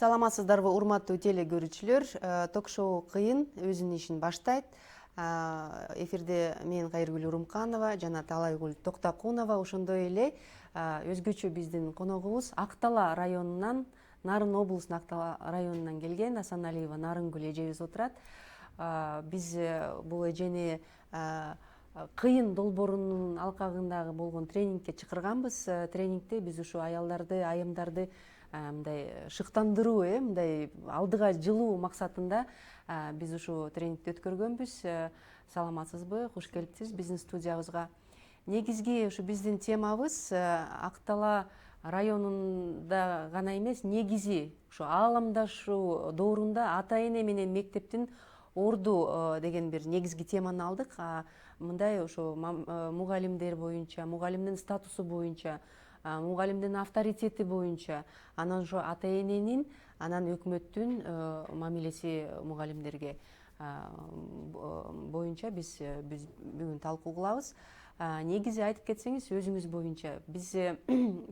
Саламатсыздарбы, урматтуу теле көрүүчүлөр. Ток-шоу «Кыйын» өзүнүн ишин баштайт. Эфирде мен Кайыргүл Урумканова жана Талайгүл Токтокунова. Ошондой эле өзгөчө биздин коногубуз Актала районунан, Нарын облусунун Актала районунан келген Асаналиева Нарынгүл эжебиз отурат. Биз бул эжени кыйын долбоорунун алкагындагы болгон тренингке чакырганбыз. Тренингде биз ушу аялдарды, айымдарды мындай шыктандыруу, мындай алдыга жылуу максатында биз ушу тренингди өткөргөнбүз. Саламатсызбы, куш келипсиз биздин студиябызга. Негизги ушу биздин темабыз Актала районунда гана эмес, негизи ушу ааламдашуу доорунда ата эне менен мектептин орду деген бир негизги теманы алдык. Мындай ушу мугалимдер боюнча, мугалимдин статусу боюнча, мугалимдин авторитети боюнча, анан ошо ата эненин, анан өкмөттүн мамилеси мугалимдерге боюнча биз бүгүн талкуу кылабыз. Негизи айтып кетсеңиз өзүңүз боюнча, биз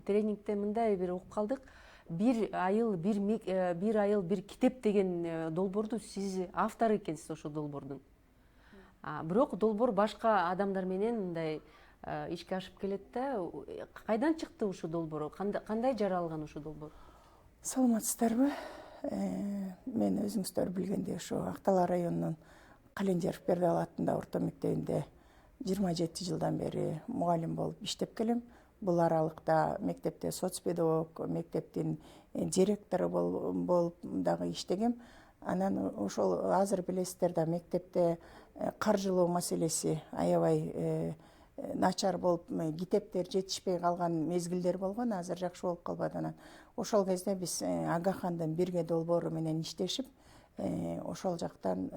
тренингте мындай бир угуп калдык. Бир айыл бир китеп деген долбоорду сиз автор экенсиз ошол долбоордун. Бирок долбоор башка адамдар менен мындай ишке ашып келет да. Кайдан чыкты ушул долбоор? Кандай жаралган ушул долбоор? Саламатсыздарбы? Мен өзүңүздөр билгендей ошо Актала районунун Календеров Бердал атындагы орто мектебинде 27 жылдан бери мугалим болуп иштеп келем. Бул аралыкта мектепте соцпедагог, мектептин директору болуп дагы иштегем. Анан ошол азыр билесиздер да, мектепте каржылоо маселеси аябай начар болуп, китептер жетишпей калган мезгилдер болгон. Азыр жакшы болуп калбады. Анан ошол кезде биз Агахандын бирге долбоору менен иштешип, ошол жактан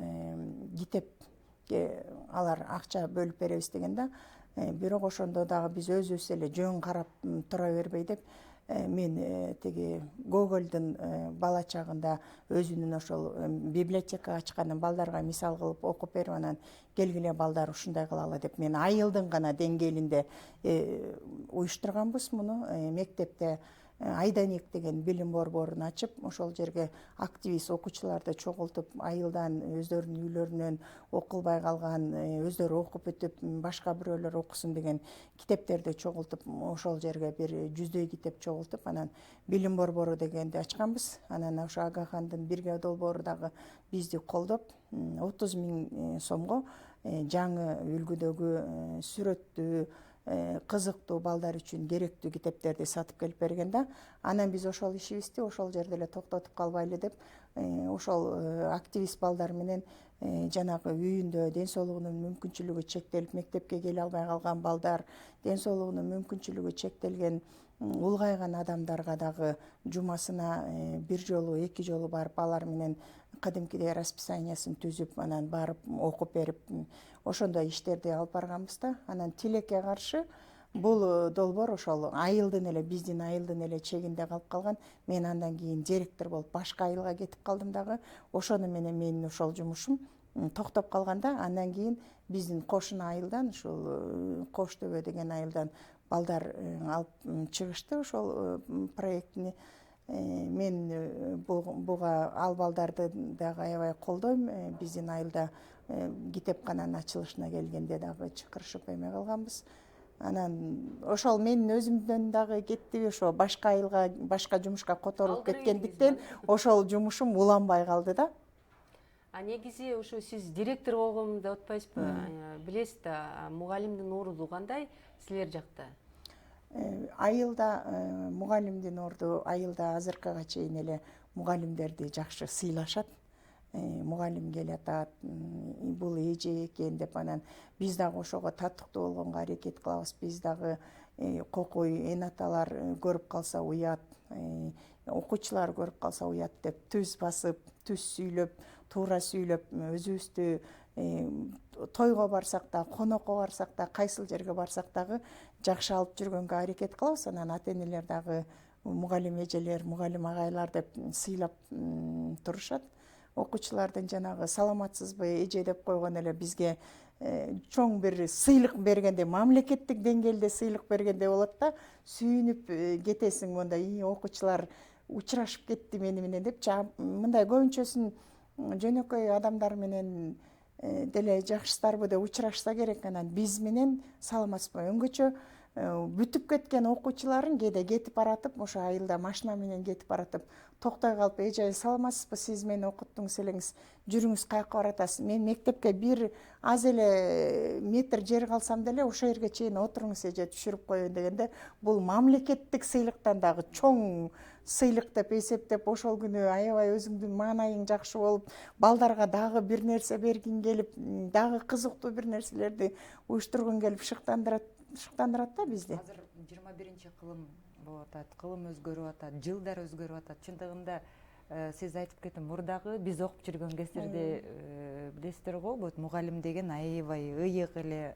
китепке алар акча бөлүп беребиз деген да. Бирок ошондо дагы биз өзүбүз эле жөн карап тура бербей деп, мен тиги Гогольдун бала чагында өзүнүн ошол библиотека ачканын балдарга мисал кылып окуп берип, анан келгиле балдар ушундай кылалы деп, мен айылдын гана деңгээлинде уюштурганбыз муну. Мектепте Айданик деген билим борборун ачып, ошол жерге активист окуучуларды чогултуп, айылдан, өздөрүнүн үйлөрүнөн окулбай калган, өздөрү окуп бүтүп, башка бирөөлөр окусун деген китептерди чогултуп, ошол жерге бир 100дөй китеп чогултуп, анан билим борбору дегенди ачканбыз. Анан ошо Агахандын бирге долбоору дагы бизди колдоп, 30 000 сомго жаңы үлгүдөгү сүрөттүү, кызыктуу, балдар үчүн керектүү китептерди сатып келип берген да. Анан биз ошол ишибизди ошол жерде эле токтотуп калбайлы деп, ошол активист балдар менен жанагы үйүндө ден соолугунун мүмкүнчүлүгү чектелип мектепке келе албай калган балдар, ден соолугунун мүмкүнчүлүгү чектелген улгайган адамдарга дагы жумасына бир жолу, эки жолу барып, алар менен кадимкидей расписаниясын түзүп, анан барып окуп берип, ошондой иштерди алып барганбыз да. Анан тилекке каршы бул долбоор ошол айылдын эле, биздин айылдын эле чегинде калып калган. Мен андан кийин директор болуп башка айылга кетип калдым дагы. Ошону менен менин ошол жумушум токтоп калганда, андан кийин биздин кошуна айылдан, ушул Кош Төбө деген айылдан балдар алып чыгышты ошол проектини. Мен буга ал балдарды дагы аябай колдойм. Биздин айылда китепкананын ачылышына келгенде дагы чакырышып эме кылганбыз. Анан ошол менин өзүмдөн дагы кеттиби, ошо башка айылга, башка жумушка которулуп кеткендиктен ошол жумушум уланбай калды да. Негизи ушу сиз директор болгом деп атпайсызбы? Билесиз да, мугалимдин орду кандай силер жакта? Айылда мугалимдин орду, айылда азыркыга чейин эле мугалимдерди жакшы сыйлашат. Мугалим келатат, бул эже экен деп, анан биз дагы ошого татыктуу болгонго аракет кылабыз. Биз дагы кокуй эн аталар көрүп калса уят, окуучулар көрүп калса уят деп түз басып, түз сүйлөп, туура сүйлөп, өзүбүздү тойго барсак да, конокко барсак да, кайсыл жерге барсак дагы жакшы алып жүргөнгө аракет кылабыз. Анан ата энелер дагы мугалим эжелер, мугалим агайлар деп сыйлап турушат. Окуучулардын жанагы саламатсызбы эже деп койгон эле бизге чоң бир сыйлык бергенде, мамлекеттик деңгээлде сыйлык бергенде болот да, сүйүнүп кетесиң. Монда окуучулар учурашып кетти мени менен депчи. Мындай көбүнчөсүн жөнөкөй адамдар менен деле жакшысыздарбы деп учурашса керек. Анан биз менен саламатсызбы. Өңгөчө бүтүп кеткен окуучуларын кээде кетип баратып, ошо айылда машина менен кетип баратып токтой калып, эже саламатсызбы, сиз мени окуттуңуз элеңиз, жүрүңүз каяка баратасыз? Мен мектепке бир аз эле метр жер калсам деле ошол жерге чейин отуруңуз эже, түшүрүп коеюн дегенде, бул мамлекеттик сыйлыктан дагы чоң сыйлык деп эсептеп, ошол күнү аябай өзүңдүн маанайың жакшы болуп, балдарга дагы бир нерсе бергиң келип, дагы кызыктуу бир нерселерди уюштургуң келип шыктандырат да бизди. Азыр 21 кылым болуп атат, кылым өзгөрүп атат, жылдар өзгөрүп атат. Чындыгында сиз айтып кеттиңиз, мурдагы биз окуп жүргөн кездерде билесиздер го, бут мугалим деген аябай ыйык эле,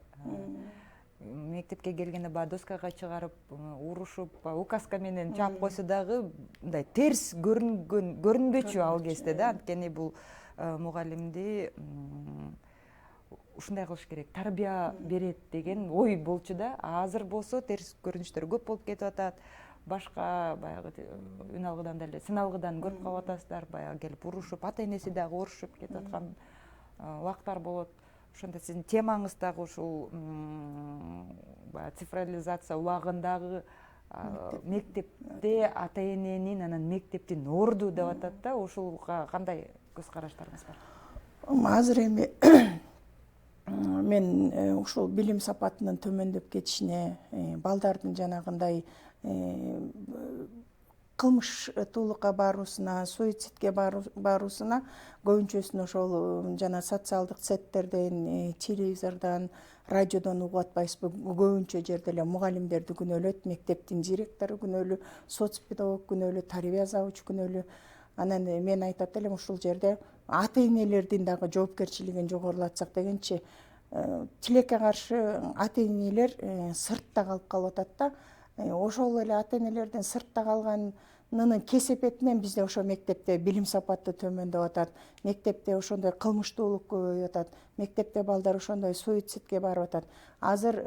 мектепке келгенде баягы доскага чыгарып урушуп, указка менен чаап койсо дагы мындай терс көрүнбөчү ал кезде да. Анткени бул мугалимди ушундай кылыш керек, тарбия берет деген ой болчу да. Азыр болсо терс көрүнүштөр көп болуп кетип атат. Башка баягы үн алгыдан деле сыналгыдан көрүп калып атасыздар, баягы келип урушуп, ата энеси дагы урушуп кетип аткан убактар болот. Ошондо сиздин темаңыз дагы ушул баягы цифрализация убагындагы мектепте ата эненин, анан мектептин орду деп атат да. Ушулга кандай көз караштарыңыз бар? Азыр эми мен ушул билим сапатынын төмөндөп кетишине, балдардын жанагындай кылмыштуулукка баруусуна, суицидке баруусуна көбүнчөсүн ошол жана социалдык сеттерден, телевизордон, радиодон угуп атпайсызбы? Көбүнчө жерде эле мугалимдерди күнөөлөйт, мектептин директору күнөөлүү, соцпедагог күнөөлүү, тарбия завучу күнөөлүү. Анан мен айтат элем, ушул жерде ата энелердин дагы жоопкерчилигин жогорулатсак дегенчи, тилекке каршы ата энелер сыртта калып атат да. Ошол эле ата энелердин сыртта калганынын кесепетинен бизде ошо мектепте билим сапаты төмөндөп атат, мектепте ошондой кылмыштуулук көбөйүп атат, мектепте балдар ошондой суицидке барып атат. Азыр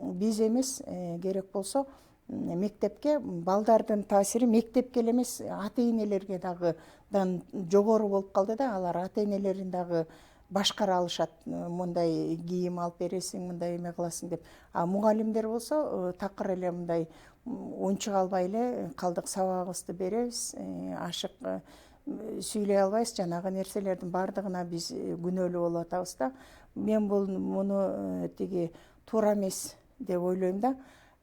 биз эмес, керек болсо мектепке балдардын таасири мектепке эле эмес, ата энелерге дагы жогору болуп калды да. Алар ата энелерин дагы башкара алышат. Мындай кийим алып бересиң, мындай эме кыласың деп. А мугалимдер болсо такыр эле мындай унчук албай эле калдык сабагыбызды беребиз, ашык сүйлөй албайбыз, жанагы нерселердин баардыгына биз күнөөлүү болуп атабыз да. Мен муну тиги туура эмес деп ойлойм да.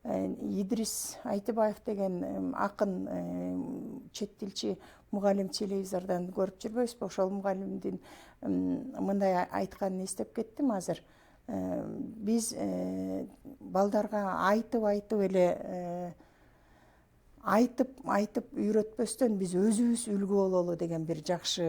Идрис Айтыбаев деген акын чет тилчи мугалим телевизордон көрүп жүрбөйсүзбү? Ошол мугалимдин мындай айтканын эстеп кеттим азыр. Биз балдарга айтып эле айтып үйрөтпөстөн биз өзүбүз үлгү бололу деген бир жакшы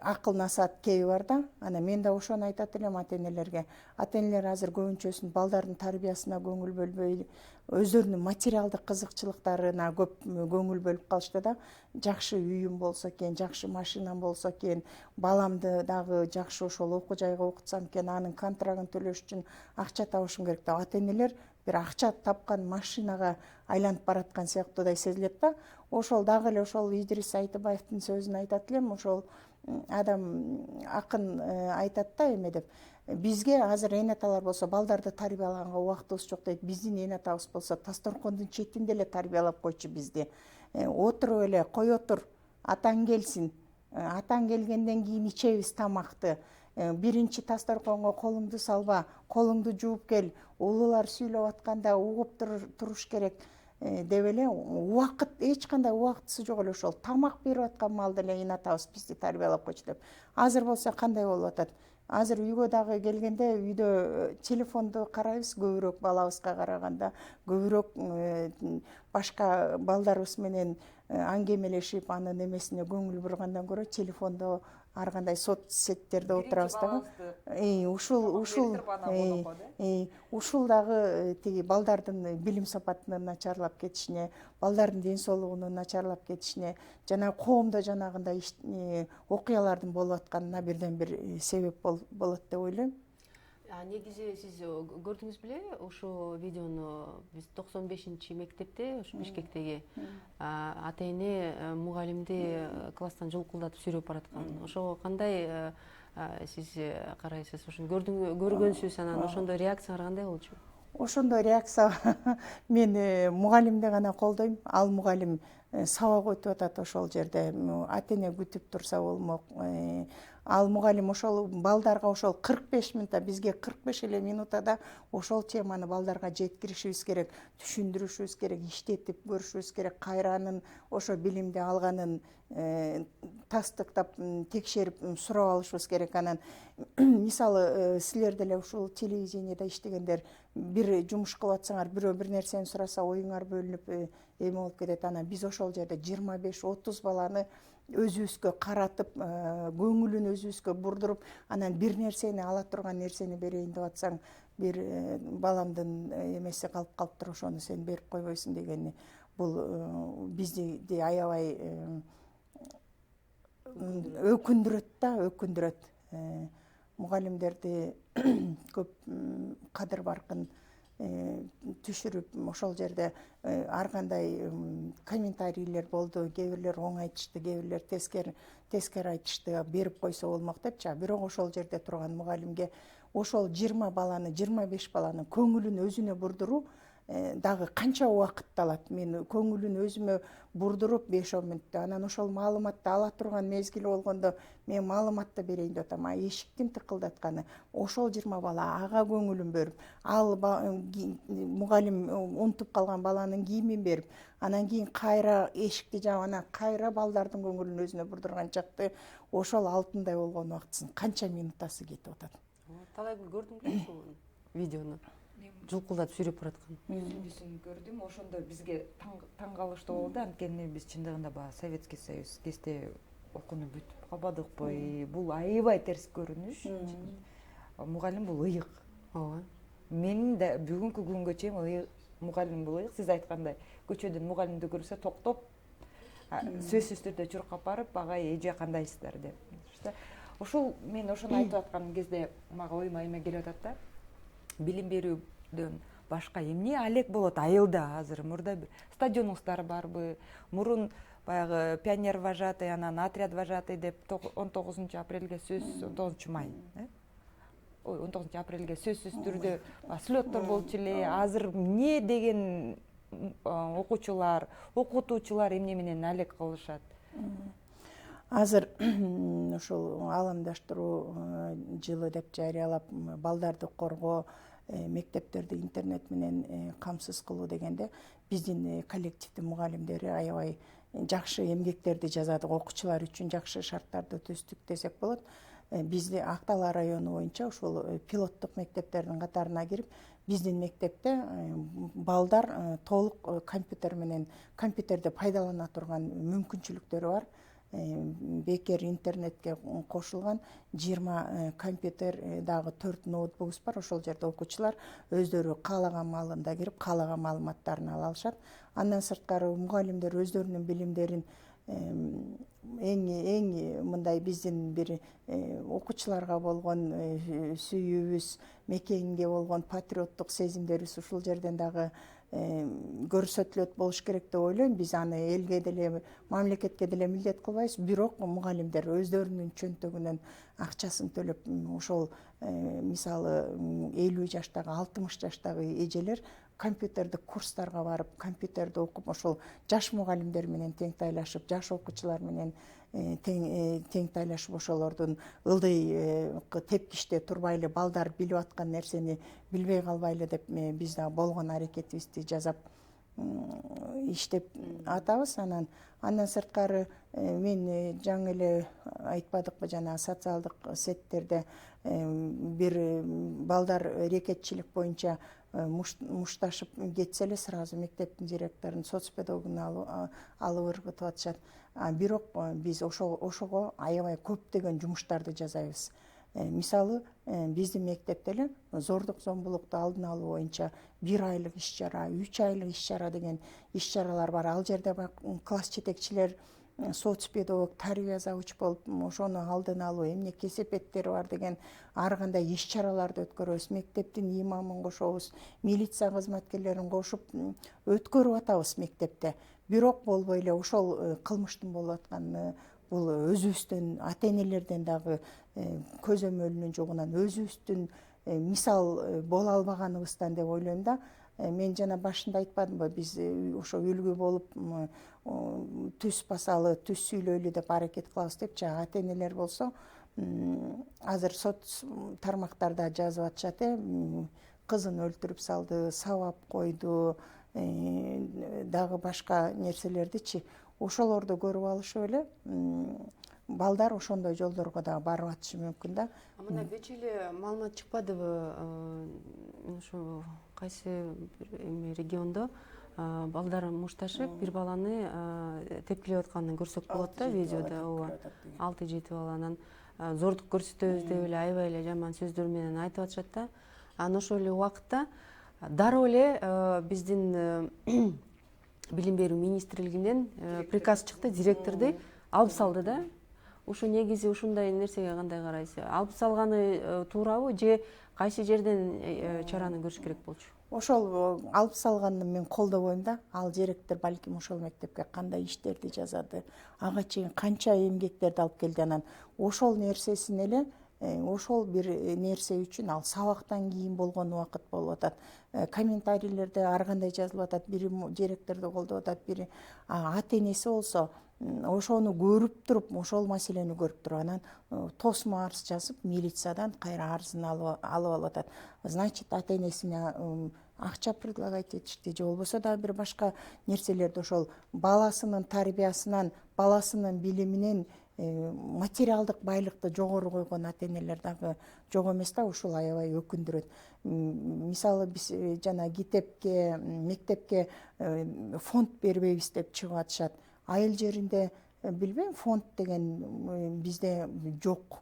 акыл насаат кеби бар да. Анан мен да ошону айтат элем ата энелерге. Ата энелер азыр көбүнчөсүн балдардын тарбиясына көңүл бөлбөй, өздөрүнүн материалдык кызыкчылыктарына көп көңүл бөлүп калышты да. Жакшы үйүм болсо экен, жакшы машинам болсо экен, баламды дагы жакшы ошол окуу жайга окутсам экен, анын контрагын төлөш үчүн акча табышым керек деп ата энелер бир акча тапкан машинага айланып бараткан сыяктуудай сезилет да. Ошол дагы эле ошол Идрис Айтыбаевдин сөзүн айтат элем. Ошол адам акын айтат да, эме деп. Бизге азыр эне аталар болсо балдарды тарбиялаганга убактыбыз жок дейт. Биздин эне атабыз болсо Тасторкондун четинде эле тарбиялап койчу бизди. Отуруп эле, кой отур, атаң келсин. Атаң келгенден кийин ичебиз тамакты. Биринчи Тасторконго колуңду салба, колуңду жууп кел, улуулар сүйлөп атканда угуп туруш керек деп эле убакыт, эч кандай убактысы жок эле ошол тамак берип аткан маалда эле эне атабыз бизди тарбиялап койчу деп. Азыр болсо кандай болуп атат? Азыр үйгө дагы келгенде үйдө телефонду карайбыз көбүрөөк, балабызга караганда көбүрөөк башка балдарыбыз менен аңгемелешип, анын эмесине көңүл бургандан көрө телефондо ар кандай соцсеттерде отурабыз дагы. Ушул дагы тиги балдардын билим сапатынын начарлап кетишине, балдардын ден соолугунун начарлап кетишине, жана коомдо жанагындай окуялардын болуп атканына бирден бир себеп болот деп ойлойм. негизи сиз көрдүңүз беле ошол видеону биз 95-мектепте ошо Бишкектеги ата эне мугалимди класстан жулкулдатып сүйрөп бараткан. Ошого кандай сиз карайсыз? Ошону көргөнсүз, анан ошондой реакцияңар кандай болчу? Ошондой реакция мен мугалимди гана колдойм. Ал мугалим сабак өтүп атат ошол жерде. Ата эне күтүп турса болмок. Ал мугалим ошол балдарга ошол 45 минутта, бизге 45 эле минутада ошол теманы балдарга жеткиришибиз керек, түшүндүрүшүбүз керек, иштетип көрүшүбүз керек, кайранын ошо билимди алганын тастыктап, текшерип, сурап алышыбыз керек. Анан мисалы силер деле ушул телевидениеде иштегендер бир жумуш кылып атсаңар, бирөө бир нерсени сураса оюңар бөлүнүп эме болуп кетет. Анан биз ошол жерде 25-30 баланы өзүбүзгө каратып, көңүлүн өзүбүзгө бурдуруп, анан бир нерсени ала турган нерсени берейин деп атсаң, бир баламдын эмеси калып калыптыр, ошону сен берип койбойсуң дегени, бул бизди аябай өкүндүрөт да, өкүндүрөт. Мугалимдерди көп кадыр баркын түшүрүп, ошол жерде ар кандай комментарийлер болду. Кээ бирлер оң айтышты, кээ бирлер тескери айтышты, берип койсо болмок депчи. Бирок ошол жерде турган мугалимге ошол 20 баланы, 25 баланы көңүлүн өзүнө бурдуруу дагы канча убакытты алат? Мен көңүлүн өзүмө бурдуруп 5-10 мүнөттө, анан ошол маалыматты ала турган мезгили болгондо мен маалыматты берейин деп атам. Эшиктин тыкылдатканы ошол 20 бала ага көңүлүн берип, ал мугалим унутуп калган баланын кийимин берип, анан кийин кайра эшикти жаап, анан кайра балдардын көңүлүн өзүнө бурдурган чакты ошол алтындай болгон убактысын канча минутасы кетип атат. Талайгүл, көрдүң беле ушул видеону? Жулкулдатып сүйрөп бараткан. Түшүндүсүн көрдүм. Ошондо бизге таң калыштуу болду. Анткени биз чындыгында баягы Советский Союз кезде окууну бүтүп калбадыкпы. Бул аябай терс көрүнүш. Мугалим бул ыйык. Ооба. Менин да бүгүнкү күнгө чейин мугалим бул ыйык. Сиз айткандай, көчөдөн мугалимди көрсө токтоп, сөзсүз түрдө чуркап барып, агай эже кандайсыздар деп. Ошол мен ошону айтып аткан кезде мага оюма эме келип атат да. Билим берүүдөн башка эмне алек болот айылда азыр? Мурда стадионуңуздар барбы? Мурун баягы пионер вожатый, анан отряд вожатый деп 19 апрелге сөз, 19 май, 19 апрелге сөзсүз түрдө слеттор болчу эле. Азыр эмне деген окуучулар, окутуучулар эмне менен алек кылышат? Азыр ушул аламдаштыруу жылы деп жарыялап, балдарды коргоо, мектептерди интернет менен камсыз кылуу дегенде биздин коллективдин мугалимдери аябай жакшы эмгектерди жазат, окуучулар үчүн жакшы шарттарды түздүк десек болот. Бизди Ак-Талаа району боюнча ушул пилоттук мектептердин катарына кирип, биздин мектепте балдар толук компьютерди пайдалана турган мүмкүнчүлүктөрү бар. Бекер интернетке кошулган 20 компьютер, дагы 4 ноутбук бар. Ошол жерде окуучулар өздөрү каалаган маалында кирип, каалаган маалыматтарын ала алышат. Андан сырткары мугалимдер өздөрүнүн билимдерин эң мындай биздин бир окуучуларга болгон сүйүүбүз, мекенге болгон патриоттук сезимдерибиз ушул жерден дагы көрсөтүлөт болуш керек деп ойлойм. Биз аны элге деле, мамлекетке деле милдет кылбайбыз, бирок мугалимдер өздөрүнүн чөнтөгүнөн акчасын төлөп, ошол мисалы 50 жаштагы, 60 жаштагы эжелер компьютердик курстарга барып, компьютерди окуп, ошол жаш мугалимдер менен тең тайлашып, жаш окуучулар менен тең тайлашып, ошолордун ылдый тепкичте турбайлы, балдар билип аткан нерсени билбей калбайлы деп биз да болгон аракетибизди жасап иштеп атабыз. Андан сырткары мен жаңы эле айтпадыкпы, жана социалдык сеттерде бир балдар рекетчилик боюнча мушташып кетсе эле сразу мектептин директорун, соцпедагогун алып ыргытып атышат. Бирок биз ошого аябай көптөгөн жумуштарды жасайбыз. Мисалы, биздин мектепте эле зордук зомбулукту алдын алуу боюнча 1 айлык иш чара, 3 айлык иш чара деген иш чаралар бар. Ал жерде класс жетекчилер соц педагог, тарбия завуч болуп ошону алдын алуу, эмне кесепеттери бар деген ар кандай иш чараларды өткөрөбүз. Мектептин имамын кошобуз, милиция кызматкерлерин кошуп өткөрүп атабыз мектепте. Бирок болбой эле ошол кылмыштын болуп атканын бул өзүбүздүн ата энелерден дагы көзөмөлүнүн жогунан, өзүбүздүн мисал боло албаганыбыздан деп ойлойм да. Мен жана башында айтпадымбы, биз ошо үлгү болуп түз басалы, түз сүйлөйлү деп аракет кылабыз депчи. Ата энелер болсо азыр соц тармактарда жазып атышат, кызын өлтүрүп салды, сабап койду, дагы башка нерселердичи. Ошолорду көрүп алышып эле балдар ошондой жолдорго дагы барып атышы мүмкүн да. Мына кечээ эле маалымат чыкпадыбы, ушу кайсы региондо балдар мушташып бир баланы тепкилеп атканын көрсөк болот да видеодо. Ооба, 6-7 баланын зордук көрсөтөбүз деп эле аябай эле жаман сөздөр менен айтып атышат да. Анан ошол эле убакытта дароо эле биздин билим берүү министрлигинен приказ чыкты, директорду алып салды да. Ушу негизи ушундай нерсеге кандай карайсыз? Алып салганы туурабы же кайсы жерден чараны көрүш керек болчу? Ошол алып салганын мен колдобойм да. Ал директор балким ошол мектепке кандай иштерди жазады, ага чейин канча эмгектерди алып келди, анан ошол нерсесин эле ошол бир нерсе үчүн ал сабактан кийин болгон убакыт болуп атат. Комментарийлерде ар кандай жазылып атат. Бири директорду колдоп атат, бири ата энеси болсо ошону көрүп туруп, ошол маселени көрүп туруп, анан тосмо арыз жазып, милициядан кайра арызын алып алып атат. Значит, ата энесине акча предлагать этишти, же болбосо дагы бир башка нерселерди ошол баласынын тарбиясынан, баласынын билиминен материалдык байлыкты жогору койгон ата энелер дагы жок эмес да. Ушул аябай өкүндүрөт. Мисалы биз жана китепке, мектепке фонд бербейбиз деп чыгып атышат. Айыл жеринде билбейм, фонд деген бизде жок.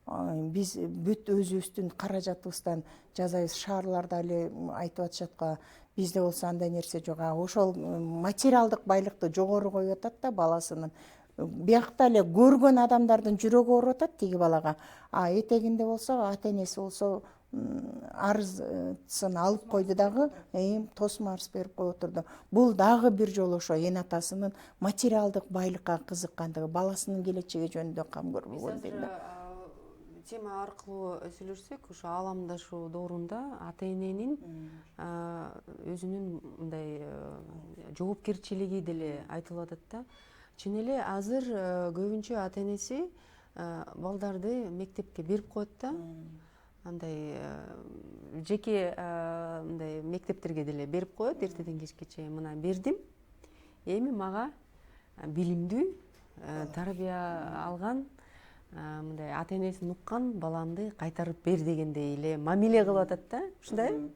Биз бүт өзүбүздүн каражатыбыздан жасайбыз. Шаарларда эле айтып атышат го, бизде болсо андай нерсе жок. Ошол материалдык байлыкты жогору коюп атат да баласынын. Биякта эле көргөн адамдардын жүрөгү ооруп атат тиги балага. Этегинде болсо ата энеси болсо арызын алып койду дагы, тосмо арыз берип коюп отурду. Бул дагы бир жолу ошо эн атасынын материалдык байлыкка кызыккандыгы, баласынын келечеги жөнүндө кам көрбөгөн дейм да. Тема аркылуу сүйлөшсөк, ушу ааламдашуу доорунда ата эненин өзүнүн мындай жоопкерчилиги деле айтылып атат да. Чын эле азыр көбүнчө ата энеси балдарды мектепке берип коет да. Андай жеке мындай мектептерге деле берип коет, эртеден кечке чейин мына бердим. Эми мага билимдүү, тарбия алган, мындай ата энесин уккан баламды кайтарып бер дегендей эле мамиле кылып атат да. Ушундайбы?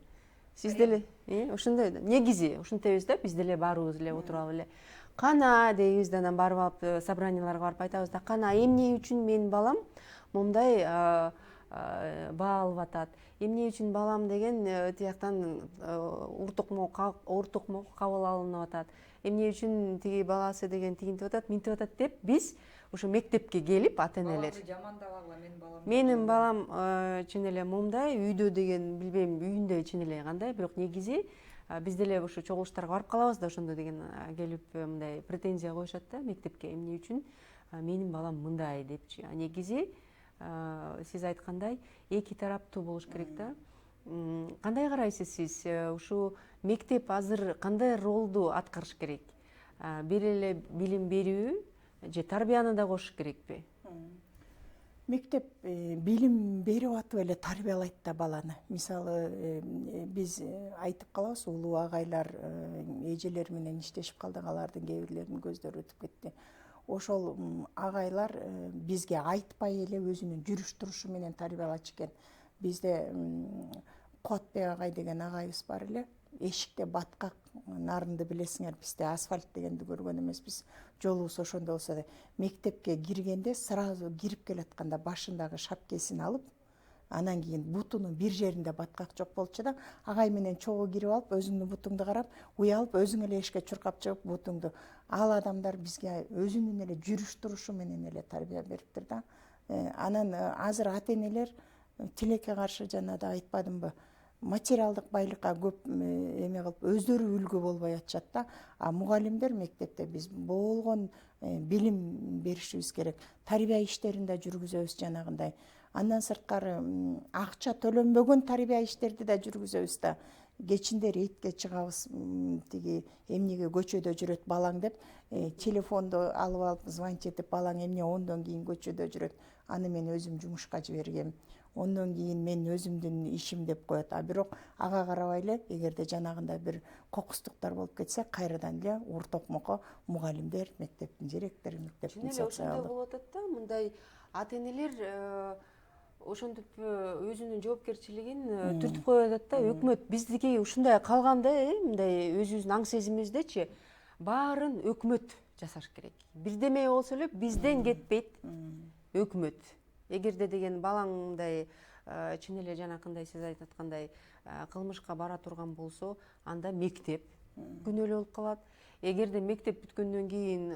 Сиз деле ошондой негизи ушинтебиз да, биз деле баарыбыз эле отуруп алып эле кана дейбиз, анан барып алып собранияларга барып айтабыз да, кана эмне үчүн менин балам момундай баа алып атат, эмне үчүн балам деген тияктан ортокмо кабыл алынып атат, эмне үчүн тиги баласы деген тигинтип атат, минтип атат деп биз ошо мектепке келип ата энелер жамандабагыла менин балам чын эле момундай үйдө деген билбейм, үйүндө чын эле кандай, бирок негизи биз деле ошо чогулуштарга барып калабыз да, ошондо деген келип мындай претензия коюшат да мектепке, эмне үчүн менин балам мындай депчи. Негизи сиз айткандай эки тараптуу болуш керек да. Кандай карайсыз сиз? Ушу мектеп азыр кандай ролду аткарыш керек? Бир эле билим берүү же тарбияны да кошуш керекпи? Мектеп билим берип атып эле тарбиялайт да баланы. Мисалы биз айтып калабыз, улуу агайлар эжелери менен иштешип калдык, алардын кээ бирлеринин көздөрү өтүп кетти. Ошол агайлар бизге айтпай эле өзүнүн жүрүш турушу менен тарбиялачу экен. Бизде Куатбек агай деген агайыбыз бар эле. Эшикте баткак нарынды билесиңер, бизде асфальт дегенди көргөн эмеспиз. Жолубуз ошондой болсо да, мектепке киргенде сразу кирип келатканда башындагы шапкесин алып, анан кийин бутунун бир жеринде баткак жок болчу да, агай менен чогуу кирип алып өзүңдүн бутуңду карап уялып өзүң эле эшикке чуркап чыгып бутуңду. Ал адамдар бизге өзүнүн эле жүрүш турушу менен эле тарбия бериптир да. Анан азыр ата энелер тилекке каршы жана да айтпадымбы, материалдык байлыкка көп эме кылып өздөрү үлгү болбой атышат да. А мугалимдер мектепте биз болгон билим беришибиз керек. Тарбия иштерин да жүргүзөбүз жанагындай. Андан сырткары акча төлөнбөгөн тарбия иштерди да жүргүзөбүз да. Кечиндери этке чыгабыз, тиги эмнеге көчөдө жүрөт балаң деп, телефонду алып алып звонить этип, балаң эмне ондон кийин көчөдө жүрөт, аны мен өзүм жумушка жибергем, ондон кийин мен өзүмдүн ишим деп коет. А бирок ага карабай эле, эгерде жанагындай бир кокустуктар болуп кетсе, кайрадан эле ур токмокко мугалимдер, мектептин директору, мектептин ошондой социалдык. болуп атат да, мындай ата энелер ошентип өзүнүн жоопкерчилигин түртүп коюп атат да. Өкмөт биздики ушундай калганда, мындай өзүбүздүн аң сезимибиздечи баарын өкмөт жасаш керек. Бирдеме болсо эле бизден кетпейт өкмөт. Эгерде деген балаң мындай чын эле жанакындай сиз айтып аткандай кылмышка бара турган болсо, анда мектеп күнөөлүү болуп калат. Эгерде мектеп бүткөндөн кийин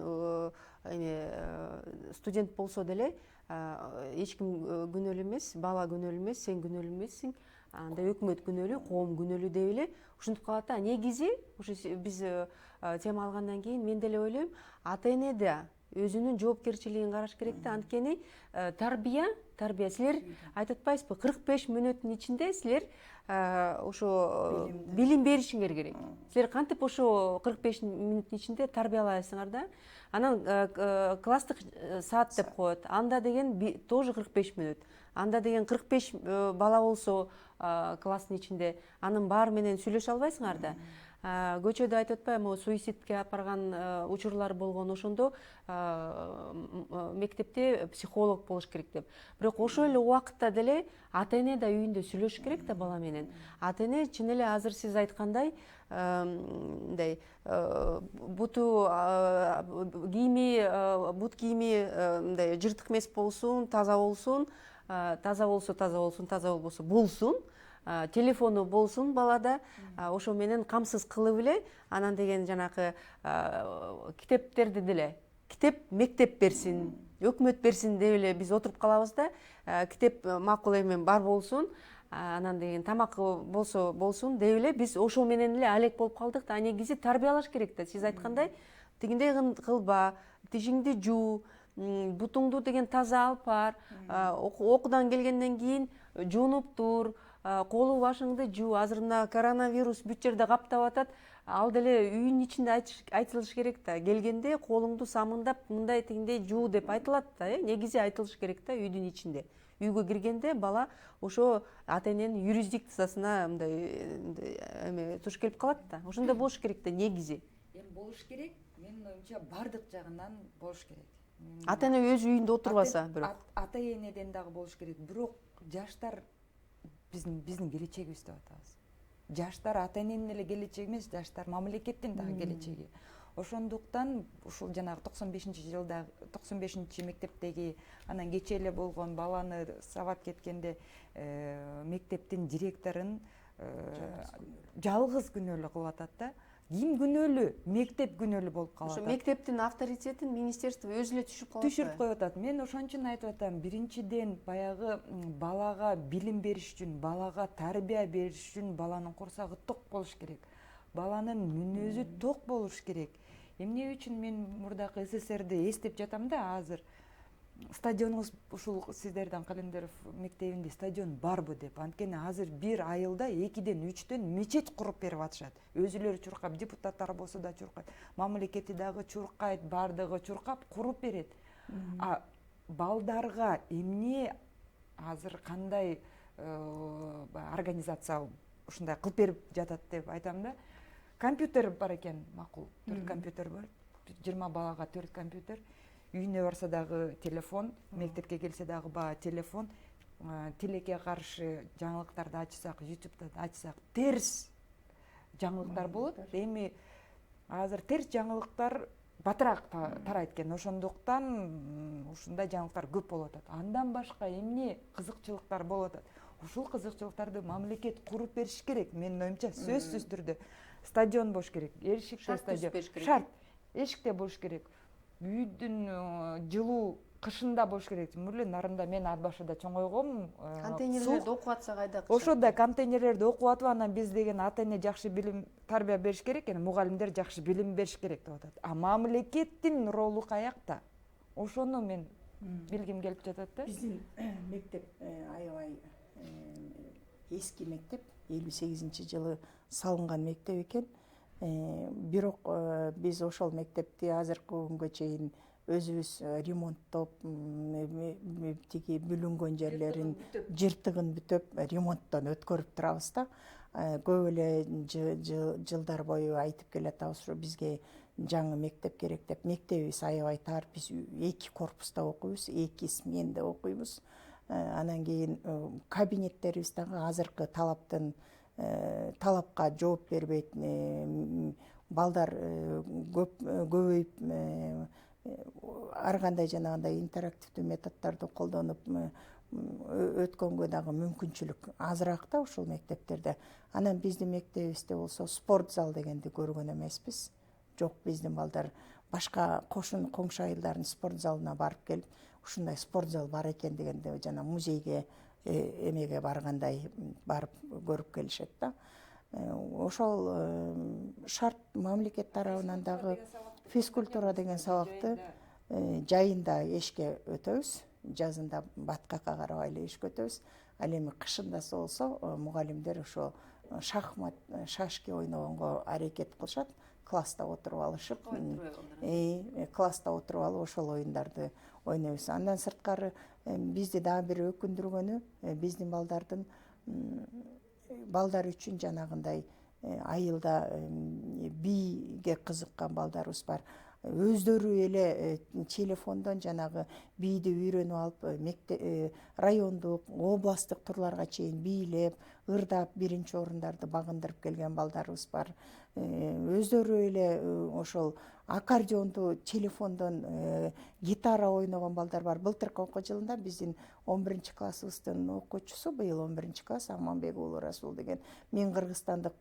студент болсо деле эч ким күнөөлүү эмес, бала күнөөлүү эмес, сен күнөөлүү эмессиң, анда өкмөт күнөөлүү, коом күнөөлүү деп эле ушинтип калат да. Негизи ушу биз тема алгандан кийин мен деле ойлойм, ата эне да өзүнүн жоопкерчилигин караш керек да. Анткени тарбия силер айтып атпайсызбы, 45 мүнөттүн ичинде силер ошо билим беришиңер керек. Силер кантип ошо 45 мүнөттүн ичинде тарбиялайсыңар да. Анан класстык саат деп коет. Анда деген тоже 45 мүнөт. Анда деген 45 бала болсо класстын ичинде, анын баары менен сүйлөшө албайсыңар да. Көчөдө айтып атпайбы, суицидке алып барган учурлар болгон, ошондо мектепте психолог болуш керек деп. Бирок ошол эле убакытта деле ата эне да үйүндө сүйлөшүш керек да бала менен. Ата эне чын эле азыр сиз айткандай мындай буту кийими, бут кийими мындай жыртык эмес болсун, таза болсун, таза болбосо болсун. Телефону болсун балада, ошо менен камсыз кылып эле, анан деген жанакы китептерди деле, китеп мектеп берсин, өкмөт берсин деп эле биз отуруп калабыз да. Китеп макул эми бар болсун, анан деген тамак болсо болсун деп эле биз ошол менен эле алек болуп калдык да. Негизи тарбиялаш керек да. Сиз айткандай, тигиндей кылба, тишиңди жуу, бутуңду деген таза алып бар, окуудан келгенден кийин жуунуп тур, колу башыңды жуу. Азыр мына коронавирус бүт жерде каптап атат. Ал деле үйүнүн ичинде айтылыш керек да. Келгенде колуңду самындап, мындай тигиндей жуу деп айтылат да. Негизи айтылыш керек да үйдүн ичинде. Үйгө киргенде бала ошо ата эненин юрисдикциясына мындай эме туш келип калат да. Ошондой болуш керек да негизи. Эми болуш керек, менин оюмча бардык жагынан болуш керек. Ата эне өз үйүндө отурбаса, бирок ата энеден дагы болуш керек. Бирок жаштар биздин келечегибиз деп атабыз. Жаштар ата эненин эле келечеги эмес, жаштар мамлекеттин дагы келечеги. Ошондуктан ушул жанагы 95-жылда 95-мектептеги анан кечээ эле болгон баланы сабап кеткенде мектептин директорун жалгыз күнөөлүү кылып атат да. Ким күнөөлүү? Мектеп күнөөлүү болуп калат. Ошо мектептин авторитетин министерство өзү эле түшүрүп калат. Түшүрүп коюп атат. Мен ошон үчүн айтып атам, биринчиден баягы балага билим бериш үчүн, балага тарбия бериш үчүн баланын курсагы ток болуш керек. Баланын мүнөзү ток болуш керек. Эмне үчүн мен мурдакы СССРди эстеп жатам да азыр. Стадионубуз ушул сиздердин Календеров мектебинде стадион барбы деп. Анткени азыр бир айылда 2-ден 3-төн мечет куруп берип атышат. Өзүлөрү чуркап, депутаттар болсо да чуркайт, мамлекети дагы чуркайт, бардыгы чуркап куруп берет. А балдарга эмне азыр кандай организация ушундай кылып берип жатат деп айтам да. Компьютер бар экен, макул. 4 компьютер бар. 20 балага 4 компьютер. Үйүнө барса дагы телефон, мектепке келсе дагы телефон, тилекке каршы жаңылыктарды ачсак, YouTube'да ачсак, терс жаңылыктар болот. Эми азыр терс жаңылыктар батыраак тарайт экен. Ошондуктан ушундай жаңылыктар көп болуп атат. Андан башка эмне кызыкчылыктар болуп атат? ушул кызыкчылыктарды мамлекет куруп бериш керек. Менин оюмча сөзсүз түрдө стадион болуш керек. Эшикте Шарт стадион. түзүп бериш керек. Шарт. Эшикте болуш керек. Үйдүн жылуу кышында болуш керек. Мурли нарында мен ар башында чоңойгом. Контейнерлерди окуп атса кайда? Ошондой контейнерлерди окуп атып, анан биз деген ата эне жакшы билим тарбия бериш керек, мугалимдер жакшы билим бериш керек деп атат. А мамлекеттин ролу каякта? Ошону мен билгим келип жатат да. Биздин мектеп аябай эски мектеп, 58-жылы салынган мектеп экен. Бирок биз ошол мектепти азыркы күнгө чейин өзүбүз ремонттоп, тиги бүлүнгөн жерлерин жыртыгын бүтөп ремонттон өткөрүп турабыз да. Көп эле жылдар бою айтып келатабыз, ушу бизге жаңы мектеп керек деп. Мектебибиз аябай тар, биз 2 корпуста окуйбуз, 2 сменде окуйбуз. Анан кийин кабинеттерибиз дагы азыркы талапка жооп бербейт. Балдар көбөйүп, ар кандай жанагындай интерактивдүү методдорду колдонуп өткөнгө дагы мүмкүнчүлүк азыраак да ушул мектептерде. Анан биздин мектебибизде болсо спорт зал дегенди көргөн эмеспиз. Жок, биздин балдар башка коңшу айылдардын спорт залына барып келип, ушундай спорт зал бар экен дегенде жана музейге эмеге баргандай барып көрүп келишет да. Ошол шарт мамлекет тарабынан дагы физкультура деген сабакты жайында эшикке өтөбүз, жазында баткакка карабай эле эшикке өтөбүз. Ал эми кышындасы болсо мугалимдер ошо шахмат, шашки ойногонго аракет кылышат. Класста отуруп алышып, класста отуруп алып ошол оюндарды ойнойбуз. Андан сырткары бизди дагы бир өкүндүргөнү, биздин балдар үчүн жанагындай айылда бийге кызыккан балдарыбыз бар. Өздөрү эле телефондон жанагы бийди үйрөнүп алып, райондук, областтык турларга чейин бийлеп, ырдап, биринчи орундарды багындырып келген балдарыбыз бар. Өздөрү эле ошол аккордеонду телефондон, гитара ойногон балдар бар. Былтыркы окуу жылында биздин 11 классыбыздын окуучусу, быйыл 11 класс, Аманбек уулу Расул деген, мен кыргызстандык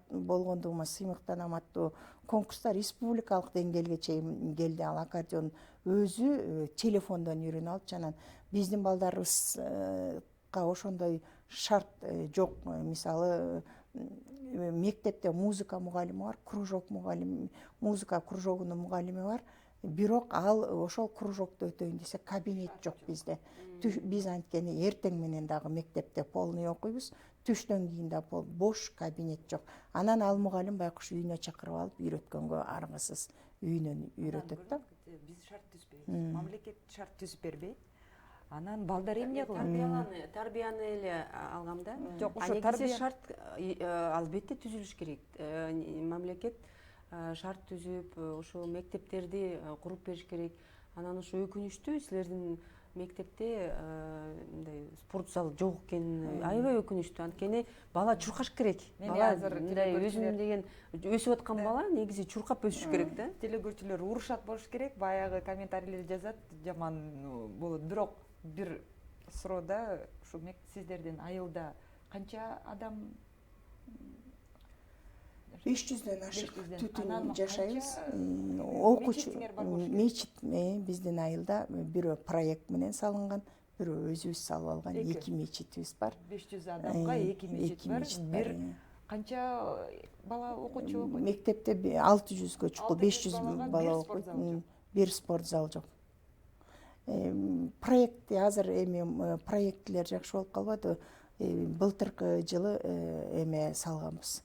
болгондугума сыймыктанам аттуу конкурста республикалык деңгээлге чейин келди. Ал аккордеон өзү телефондон үйрөнүп алып, жанагы биздин балдарыбызга ошондой шарт жок. Мисалы, мектепте музыка мугалими бар, кружок мугалими, музыка кружогунун мугалими бар. Бирок ал ошол кружокто өтөйүн десе кабинет жок бизде. Биз анткени эртең менен дагы мектепте полный окуйбуз, түштөн кийин да бош кабинет жок. Анан ал мугалим байкуш үйүнө чакырып алып үйрөткөнгө аргысыз, үйүнөн үйрөтөт да. Биз шарт түзбөйбүз. Мамлекет шарт түзүп бербейт. Анан балдар эмне кылат? Тарбияны эле алгам да. Жок, ошо тарбия шарт албетте түзүлүш керек. Мамлекет шарт түзүп, ошо мектептерди куруп бериш керек. Анан ошо өкүнүчтүү, силердин мектепте мындай спорт зал жок экен. Аябай өкүнүчтүү. Анткени бала чуркаш керек. Бала мындай өзүм деген өсүп аткан бала негизи чуркап өсүш керек да. Телегөрчүлөр урушат болуш керек. Баягы комментарийлер жазат, жаман болот. Бирок бир суроода ушу сиздердин айылда канча адам? 500дөн ашык түтүн жашайбыз. Окуучу мечит биздин айылда бирөө проект менен салынган, бирөө өзүбүз салып алган 2 мечитибиз бар. 500 адамга 2 мечит бар. Бир канча бала окуучу окуйт? Мектепте 600гө чукул, 500 бала окуйт. Бир спорт зал жок. Проект азыр эми проекттер жакшы болуп калбады. Былтыркы жылы эме салганбыз.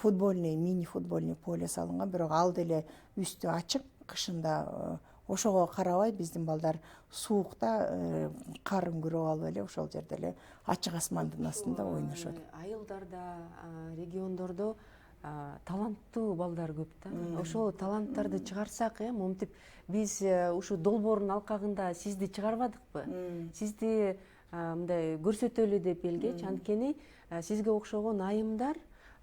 Футбольный, мини футбольный поле салынган, бирок ал деле үстү ачык, кышында ошого карабай биздин балдар суукта карын күрөп алып эле ошол жерде эле ачык асмандын астында ойношот. Айылдарда, региондордо таланттуу балдар көп да. Ошол таланттарды чыгарсак, момтип биз ушу долбоордун алкагында сизди чыгарбадыкпы? Сизди мындай көрсөтөлү деп элгечи, анткени сизге окшогон айымдар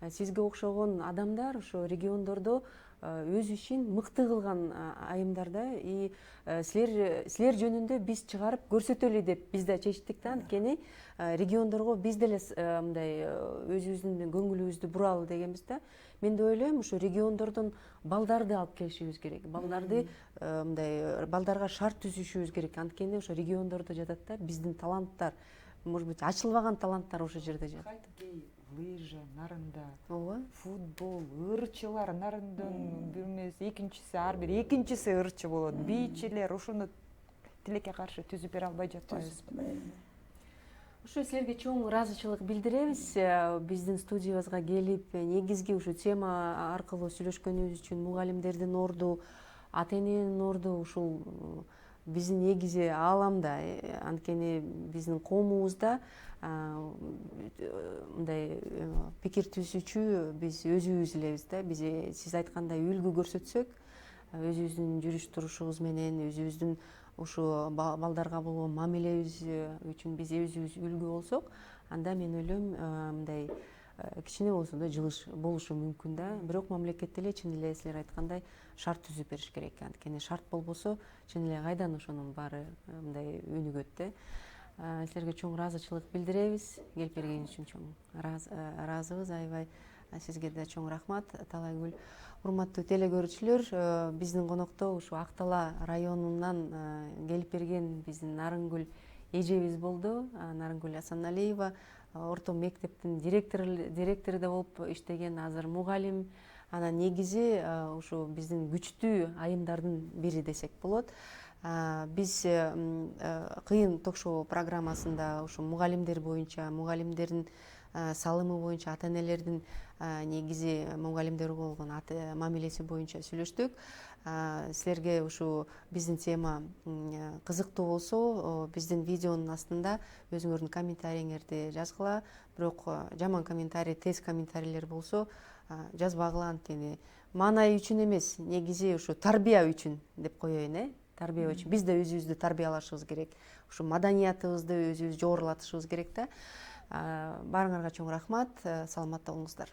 сизге окшогон адамдар ошо региондордо өз ишин мыкты кылган айымдар да. И силер жөнүндө биз чыгарып көрсөтөлү деп биз да чечтик да. Анткени региондорго биз деле мындай өзүбүздүн көңүлүбүздү буралы дегенбиз да. Мен да ойлойм, ушу региондордон балдарды алып келишибиз керек. Балдарды мындай балдарга шарт түзүшүбүз керек. Анткени ошо региондордо жатат да биздин таланттар, может быть, ачылбаган таланттар ошол жерде жатат. Хоккей, лыжа нарында, Ооба. футбол, ырчылар нарындын бир эмеси, экинчиси ар бир экинчиси ырчы болот. Бийчилер ушуну тилекке каршы түзүп бере албай жатпайбызбы? Ушу силерге чоң ыраазычылык билдиребиз. Биздин студиябызга келип, негизги ушу тема аркылуу сүйлөшкөнүбүз үчүн мугалимдердин орду, ата эненин орду ушул биздин негизи ааламда. Анткени биздин коомубузда мындай пикир түзүүчү биз өзүбүз элебиз да. Биз сиз айткандай үлгү көрсөтсөк, өзүбүздүн жүрүш турушубуз менен, өзүбүздүн ушу балдарга болгон мамилебиз үчүн биз өзүбүз үлгү болсок, анда мен ойлойм мындай кичине болсо да жылыш болушу мүмкүн да. Бирок мамлекет деле чын эле силер айткандай шарт түзүп бериш керек. Анткени шарт болбосо чын эле кайдан ошонун баары мындай өнүгөт да. Силерге чоң ыраазычылык билдиребиз. Келип бергениңиз үчүн чоң ыраазыбыз, аябай. Сизге да чоң рахмат, Талайгүл. Урматтуу теле көрүүчүлөр, биздин конокто ушу Ак Тала районунан келип берген биздин Нарынгүл эжебиз болду. Нарынгүл Асаналиева орто мектептин директору да болуп иштеген, азыр мугалим. Анан негизи ушу биздин күчтүү айымдардын бири десек болот. Биз кыйын ток-шоу программасында ушу мугалимдер боюнча, мугалимдердин салымы боюнча, ата энелердин негизи мугалимдерге болгон мамилеси боюнча сүйлөштүк. Силерге ушу биздин тема кызыктуу болсо, биздин видеонун астында өзүңөрдүн комментарийиңерди жазгыла. Бирок жаман комментарий, тез комментарийлер болсо жазбагыла. Анткени маанай үчүн эмес, негизи ушу тарбия үчүн деп коеюн. Тарбия үчүн биз да өзүбүздү тарбиялашыбыз керек. Ушу маданиятыбызды өзүбүз жогорулатышыбыз керек да. Баарыңарга чоң рахмат. Саламатта болуңуздар.